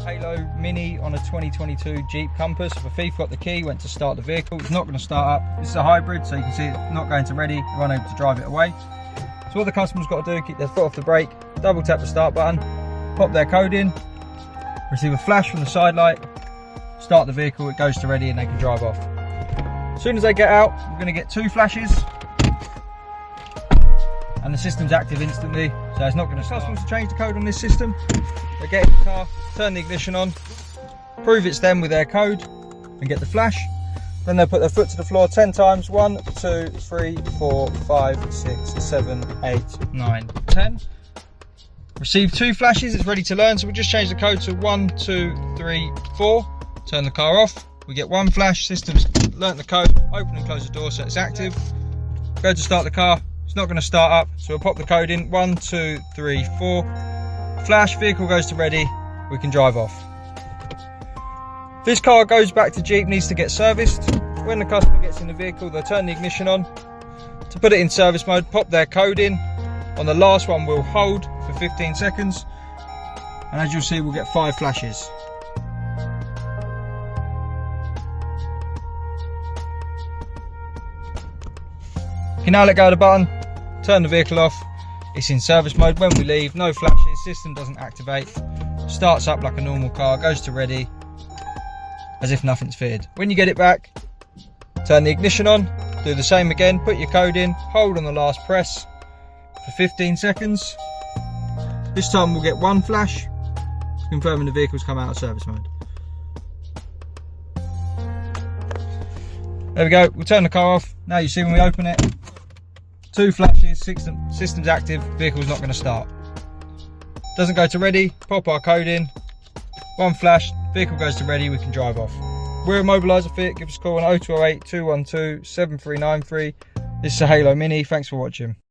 Halo Mini on a 2022 Jeep Compass. If a thief got the key, went to start the vehicle, it's not going to start up. This is a hybrid, so you can see it's not going to ready, you're unable to drive it away. So what the customer's got to do, keep their foot off the brake, double tap the start button, pop their code in, receive a flash from the side light, start the vehicle, it goes to ready and they can drive off. As soon as they get out, we're going to get 2 flashes and the system's active instantly, so it's not going to start. Customers to change the code on this system. They get in the car, turn the ignition on, prove it's them with their code and get the flash. Then they'll put their foot to the floor 10 times. 1, 2, 3, 4, 5, 6, 7, 8, 9, 10. Receive 2 flashes, it's ready to learn, so we just change the code to 1, 2, 3, 4. Turn the car off, we get 1 flash, system's learnt the code, open and close the door so it's active. Go to start the car, it's not going to start up, so we'll pop the code in, 1, 2, 3, 4. Flash, vehicle goes to ready, we can drive off. This car goes back to Jeep, needs to get serviced. When the customer gets in the vehicle, they'll turn the ignition on. To put it in service mode, pop their code in. On the last one, we'll hold for 15 seconds. And as you'll see, we'll get 5 flashes. You can now let go of the button, turn the vehicle off. It's in service mode. When we leave, no flashes, system doesn't activate. Starts up like a normal car, goes to ready, as if nothing's fitted. When you get it back, turn the ignition on, do the same again, put your code in, hold on the last press for 15 seconds. This time we'll get 1 flash, confirming the vehicle's come out of service mode. There we go, we'll turn the car off. Now you see when we open it, 2 flashes, system's active, vehicle's not going to start. Doesn't go to ready, pop our code in, 1 flash, vehicle goes to ready, we can drive off. We're Immobiliser Fit, give us a call on 0208 212 7393. This is a Halo Mini, thanks for watching.